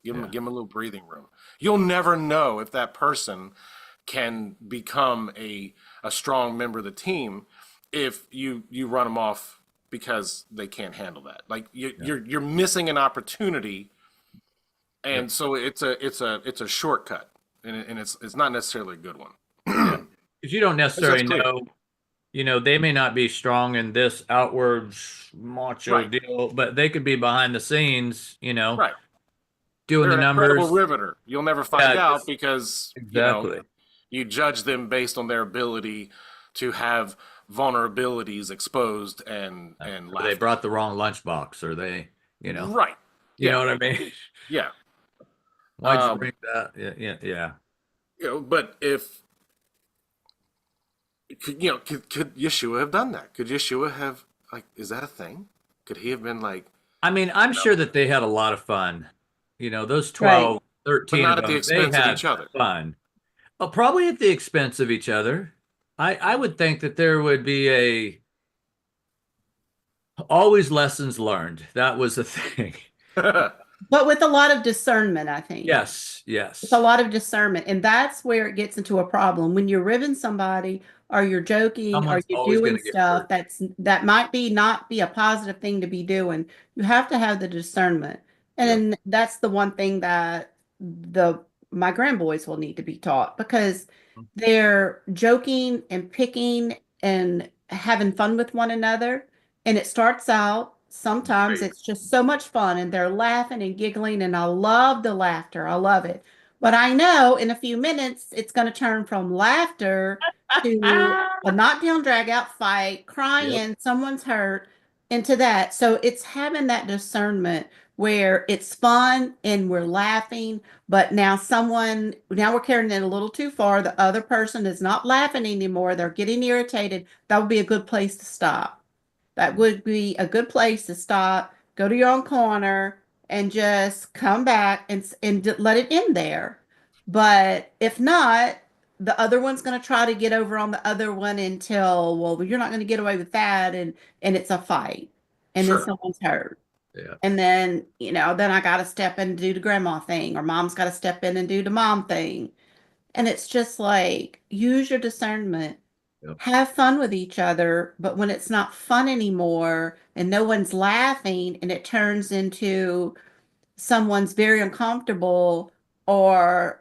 Give Yeah. him a little breathing room. You'll never know if that person can become a strong member of the team if you run them off because they can't handle that. Like you're missing an opportunity, and Yep. so it's a shortcut, and it's not necessarily a good one. Yeah. Because you don't That's necessarily clear. know, they may not be strong in this outwards macho Right. deal, but they could be behind the scenes, Right. doing They're the an incredible numbers. riveter. You'll never find Yeah, out because exactly. you judge them based on their ability to have vulnerabilities exposed and Or they laughed brought the wrong lunchbox, or they, at. Right. you know Yeah. what I mean? Yeah. Why'd you bring that? Yeah. But if could Yeshua have done that? Could Yeshua have, like, is that a thing? Could he have been like, I mean, I'm sure that they had a lot of fun. Those Right. 12, but 13 not of at the them, they expense of had each other? fun. Probably at the expense of each other. I would think that there would be always lessons learned. That was the thing. But with a lot of discernment, I think. Yes, It's a yes. lot of discernment. And that's where it gets into a problem. When you're ribbing somebody or you're joking or Someone's you're always going doing to get stuff hurt. that might be not be a positive thing to be doing, you have to have the discernment. And Yep. then that's the one thing that the my grandboys will need to be taught, because they're joking and picking and having fun with one another. And it starts out, sometimes Right. it's just so much fun and they're laughing and giggling, and I love the laughter. I love it. But I know in a few minutes it's going to turn from laughter to a knockdown, drag out fight, Yep. crying, someone's hurt, into that. So it's having that discernment where it's fun and we're laughing, but now we're carrying it a little too far. The other person is not laughing anymore. They're getting irritated. That would be a good place to stop. That would be a good place to stop, go to your own corner, and just come back and let it end there. But if not, the other one's going to try to get over on the other one until, well, you're not going to get away with that, and it's a fight, and then Sure. someone's hurt. Yeah. And then, then I got to step in and do the grandma thing, or mom's got to step in and do the mom thing. And it's just like, use your discernment, Yep. have fun with each other. But when it's not fun anymore and no one's laughing and it turns into someone's very uncomfortable, or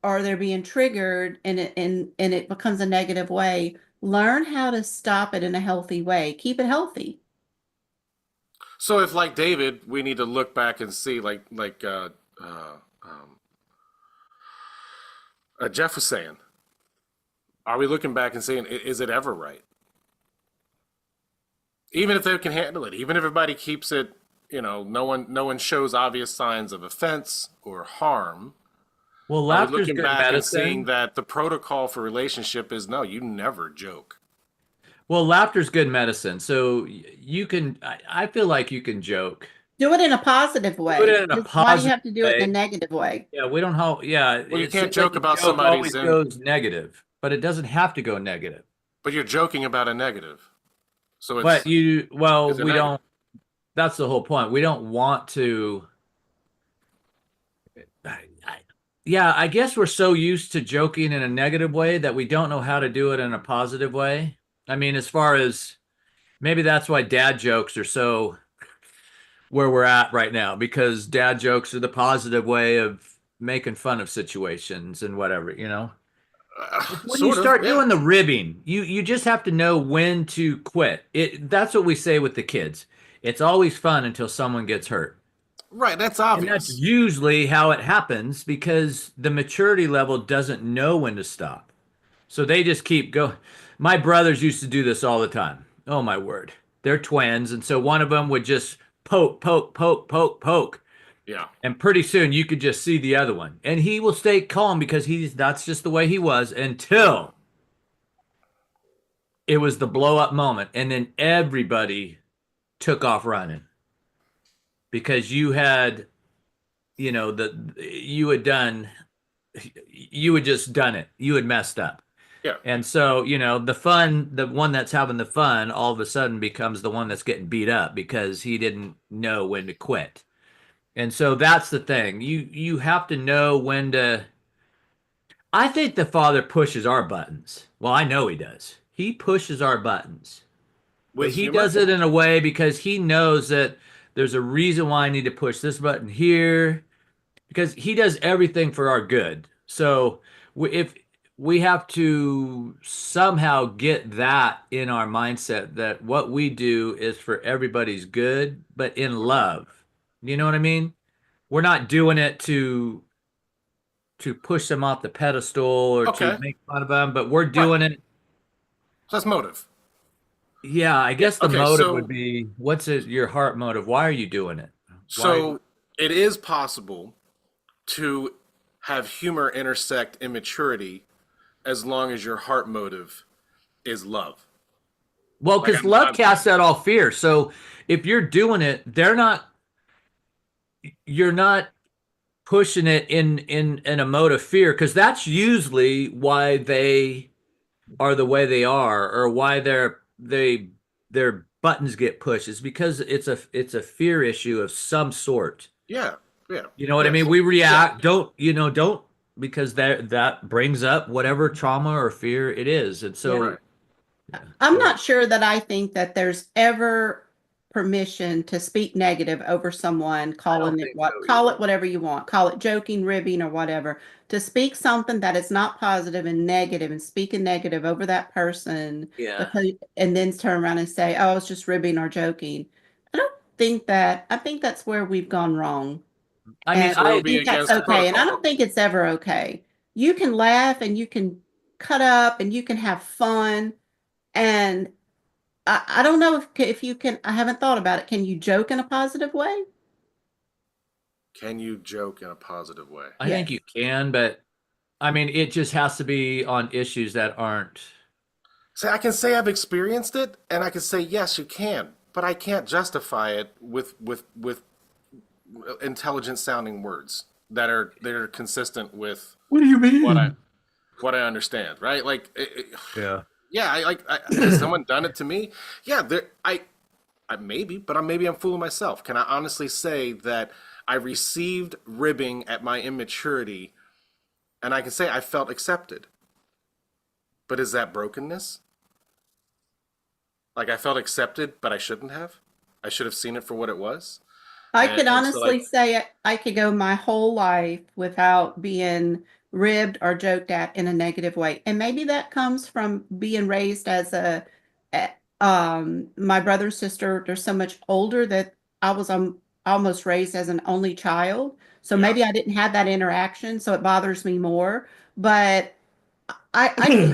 they're being triggered, and it becomes a negative way, learn how to stop it in a healthy way. Keep it healthy. So if, like David, we need to look back and see, Jeff was saying, are we looking back and saying, is it ever right? Even if they can handle it, even if everybody keeps it, no one shows obvious signs of offense or harm. Well, Are we laughter's looking good back and seeing medicine. that the protocol for relationship is no, you never joke? Well, laughter's good medicine. So you can, I feel like you can joke. Do it in a positive Do it way. in a Why do you positive have to do it in way. a negative way? Yeah, we don't how, yeah, Well, you it can't seems like joke the about joke somebody's always in, goes negative, but it doesn't have to go negative. but you're joking about a negative. So But well, is it we negative? don't, that's the whole point. We don't want to, I, Yeah, I guess we're so used to joking in a negative way that we don't know how to do it in a positive way. I mean, as far as maybe that's why dad jokes are so where we're at right now, because dad jokes are the positive way of making fun of situations and whatever, you know? It's when you Sort of, start yeah. doing the ribbing, you just have to know when to quit. That's what we say with the kids. It's always fun until someone gets hurt. Right, that's And that's obvious. usually how it happens because the maturity level doesn't know when to stop. So they just keep going. My brothers used to do this all the time. Oh my word. They're twins. And so one of them would just poke, poke, poke, poke, poke. Yeah. And pretty soon you could just see the other one. And he will stay calm because that's just the way he was until it was the blow up moment. And then everybody took off running because you had done, you had just done it. You had messed up. Yeah. And so, the one that's having the fun all of a sudden becomes the one that's getting beat up because he didn't know when to quit. And so that's the thing. You have to know when to. I think the father pushes our buttons. Well, I know he does. He pushes our buttons. But With he humor? does it in a way because he knows that there's a reason why I need to push this button here because he does everything for our good. So if we have to somehow get that in our mindset that what we do is for everybody's good, but in love. You know what I mean? We're not doing it to push them off the pedestal or to Okay. make fun of them, but we're Right. doing it. So that's motive. Yeah, I Yeah. guess the Okay, motive would be your heart motive? Why are you doing it? Why? so it is possible to have humor intersect immaturity as long as your heart motive is love. Well, Like because love I'm casts out all fear. So if you're doing it, you're not pushing it in a mode of fear, because that's usually why they are the way they are, or why their buttons get pushed. Is because it's a fear issue of some sort. yeah, yeah, You know what I mean? yes, We yeah. react, don't because that brings up whatever trauma or fear it is. And Yeah. so Right. yeah, I'm go ahead. not sure that I think that there's ever permission to speak negative over someone, I don't calling it think what, so call it either. whatever you want, call it joking, ribbing, or whatever. To speak something that is not positive and negative and speaking negative over that person Yeah. because and then turn around and say, "Oh, I was just ribbing or joking." I don't think that. I think that's where we've gone wrong. I mean, And So it I would I be think that's against okay. And I protocol. don't think it's ever okay. You can laugh and you can cut up and you can have fun. And I don't know if you can, I haven't thought about it. Can you joke in a positive way? Can you joke in a positive way? I think Yes. you can, but I mean, it just has to be on issues that aren't. See, I can say I've experienced it, and I can say yes, you can, but I can't justify it with intelligent sounding words that are consistent with What do you what I mean? what I understand, right? Like, Yeah. yeah, has someone done it to me? Yeah, I maybe, but maybe I'm fooling myself. Can I honestly say that I received ribbing at my immaturity, and I can say I felt accepted? But is that brokenness? Like I felt accepted, but I shouldn't have. I should have seen it for what it was. I And could and so like honestly say I could go my whole life without being ribbed or joked at in a negative way. And maybe that comes from being raised as my brother and sister, they're so much older that I was almost raised as an only child. So yeah, maybe I didn't have that interaction, so it bothers me more. But I think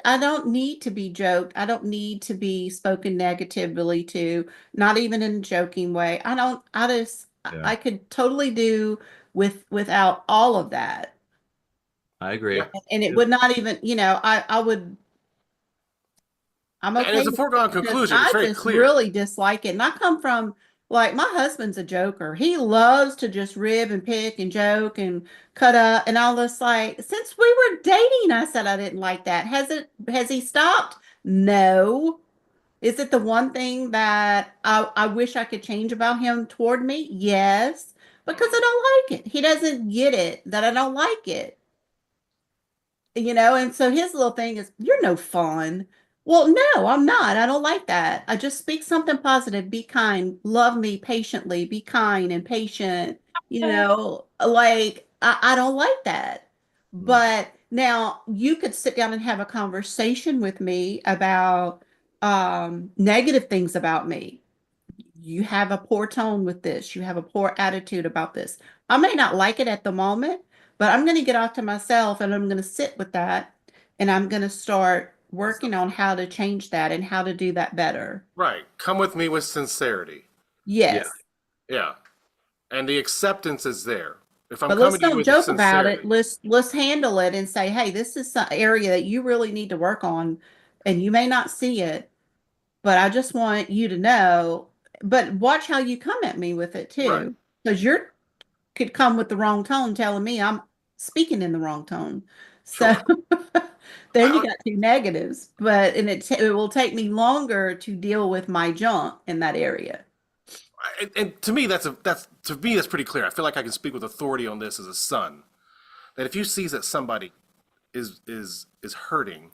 I don't need to be joked. I don't need to be spoken negatively to, not even in a joking way. Yeah. I could totally do without all of that. I yeah, agree. And it Yep. would not even, I'm yeah. And okay it's a with foregone it because conclusion. It's I very just clear. really dislike it. And I come from like my husband's a joker. He loves to just rib and pick and joke and cut up. And I was like, since we were dating, I said I didn't like that. Has he stopped? No. Is it the one thing that I wish I could change about him toward me? Yes. because I don't like it. He doesn't get it that I don't like it. And so his little thing is, you're no fun. Well, no, I'm not. I don't like that. I just speak something positive, be kind, love me patiently, be kind and patient, like I don't like that. Mm. But now you could sit down and have a conversation with me about negative things about me. You have a poor tone with this. You have a poor attitude about this. I may not like it at the moment, but I'm going to get off to myself and I'm going to sit with that and I'm going to start working on how to change that and how to do that better. Right. Come with me with sincerity. Yeah. Yes. Yeah. And the acceptance is there. If I'm But let's coming to you don't with joke about it. sincerity, Let's handle it and say, hey, this is some area that you really need to work on and you may not see it, but I just want you to know. But watch how you come at me with it right. too. Because you're could come with the wrong tone telling me I'm speaking in the wrong tone. So Sure. then you I, got two negatives, it will take me longer to deal with my junk in that area. and to me, that's pretty clear. I feel like I can speak with authority on this as a son. That if you see that somebody is hurting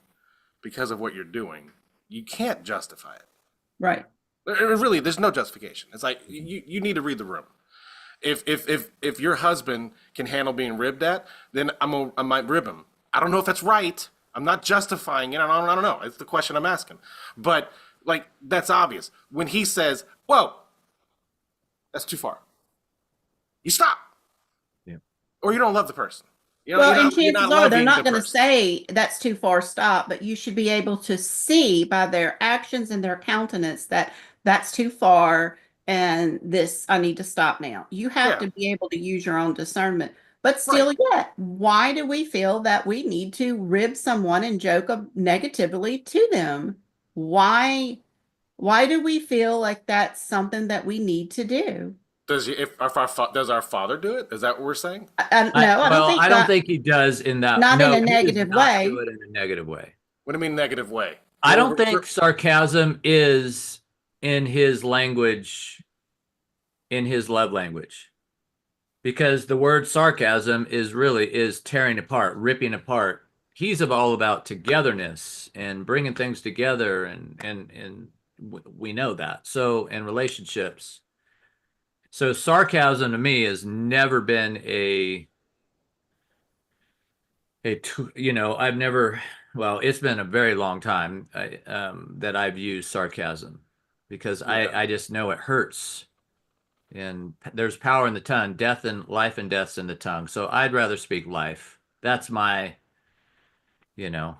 because of what you're doing, you can't justify it. Right. Really, there's no justification. It's like you need to read the room. If your husband can handle being ribbed at, then I might rib him. I don't know if that's right. I'm not justifying it. I don't know. It's the question I'm asking. But like that's obvious. When he says, "Whoa, that's too far," you stop, Yeah. or you don't love the person. Well, and You're not chances are they're loving not the going to person. say that's too far, stop, but you should be able to see by their actions and their countenance that that's too far and this, I need to stop now. You have Yeah, to be able to use your own discernment. But right. still, yet, why do we feel that we need to rib someone and joke negatively to them? Why, why do we feel like that's something that we need to do? Does our father do it? Is that what we're saying? No, I don't think I don't that, think he does in that. not in No, a he does negative not do way. it in a negative way. What do you mean negative way? I don't think sarcasm is in his language, in his love language, because the word sarcasm is tearing apart, ripping apart. He's all about togetherness and bringing things together, and we know that. So in relationships, so sarcasm to me has never been I've never, well, it's been a very long time that I've used sarcasm because Yeah. I just know it hurts. And there's power in the tongue, death and life and death's in the tongue. So I'd rather speak life. That's my, you know,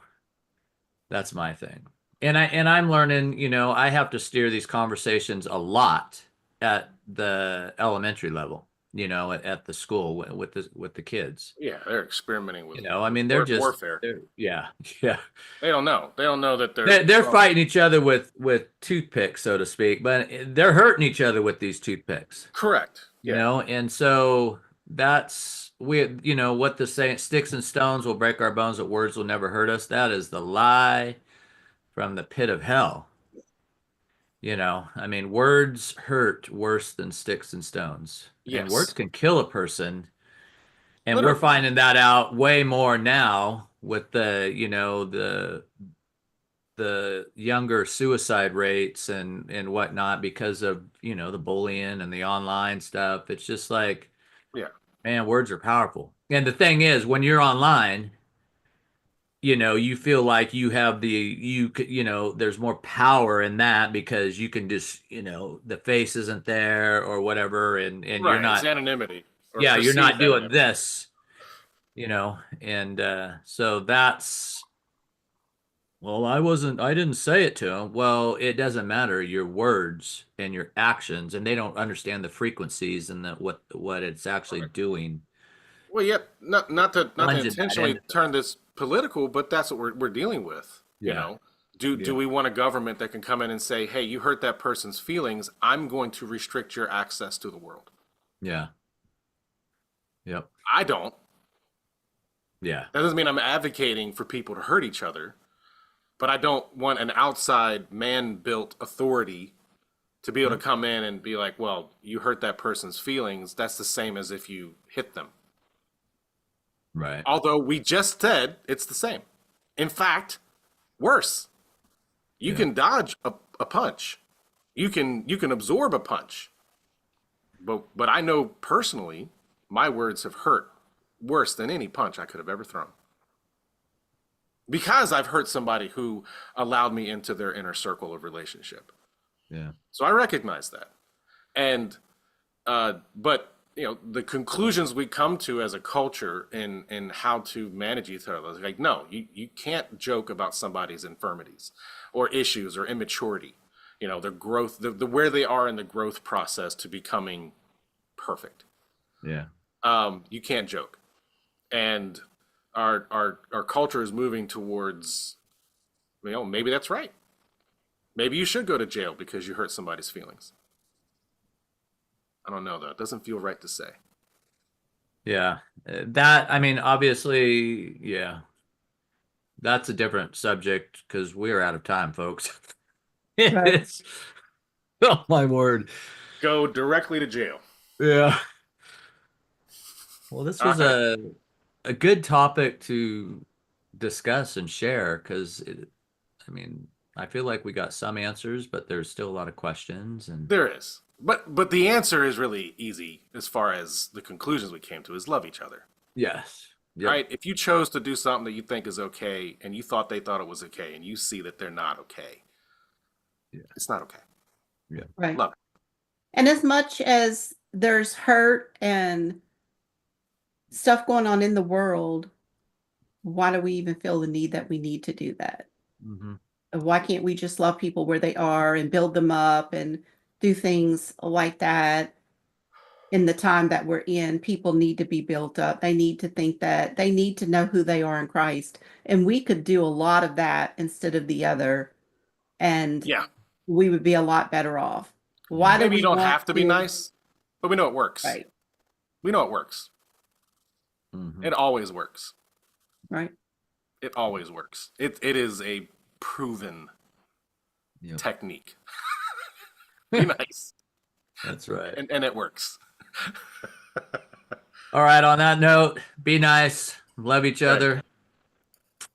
that's my thing. And I'm learning, I have to steer these conversations a lot at the elementary level, at the school with the kids. Yeah, they're experimenting with I mean, word warfare. yeah, yeah. They don't know. They don't know that They're fighting each other with toothpicks, so to speak, but they're hurting each other with these toothpicks, correct. Yeah. and so that's what the saying, sticks and stones will break our bones, but words will never hurt us. That is the lie from the pit of hell. I mean, words hurt worse than sticks and stones, and words Yes. can kill a person. And we're Literally. finding that out way more now with the younger suicide rates and whatnot because of the bullying and the online stuff. It's just like, Yeah. man, words are powerful. And the thing is, when you're online, you feel like you have there's more power in that because you can just the face isn't there or whatever, and you're Right. It's not, anonymity or yeah, you're not perceived doing anonymity. this, and so that's, well, I didn't say it to him. Well, it doesn't matter. Your words and your actions, and they don't understand the frequencies and what it's actually Correct. doing. Well, yeah. Not to Plunging that intentionally into the, turn this political, but that's what we're dealing with. yeah, Do yeah, we want a government that can come in and say, "Hey, you hurt that person's feelings. I'm going to restrict your access to the world." yeah, yep, I don't. yeah, That doesn't mean I'm advocating for people to hurt each other, but I don't want an outside man-built authority To be able to come in and be like, well, you hurt that person's feelings, that's the same as if you hit them. Right. Although we just said it's the same. In fact, worse. You Yeah. can dodge a punch. You can absorb a punch. But I know personally, my words have hurt worse than any punch I could have ever thrown. Because I've hurt somebody who allowed me into their inner circle of relationship. Yeah. So I recognize that. And but you know, the conclusions we come to as a culture in how to manage each other, like, no, you can't joke about somebody's infirmities or issues or immaturity. You know, their growth, the where they are in the growth process to becoming perfect. Yeah. You can't joke. And our culture is moving towards, you know, maybe that's right. Maybe you should go to jail because you hurt somebody's feelings. I don't know though. It doesn't feel right to say. Yeah. That, I mean, obviously, yeah. That's a different subject because we're out of time, folks. Right. It's, oh my word. Go directly to jail. Yeah. Well, this was All right. a good topic to discuss and share because I mean, I feel like we got some answers, but there's still a lot of questions and There is. But the answer is really easy as far as the conclusions we came to is love each other. yes. Yep. Right? If you chose to do something that you think is okay and you thought they thought it was okay and you see that they're not okay, Yeah. it's not okay. Yeah. Right. Love it. And as much as there's hurt and stuff going on in the world, why do we even feel the need that we need to do that? Mm-hmm. Why can't we just love people where they are and build them up and do things like that in the time that we're in? People need to be built up. They need to think that they need to know who they are in Christ. And we could do a lot of that instead of the other. And Yeah. we would be a lot better off. Why do Maybe we you don't want have to be nice, but we know it works. Right, We know it works. Mm-hmm. It always works. right. It always works. It is a proven Yep. technique. Be nice. That's right. And it works. All right. On that note, be nice, love each Right. other.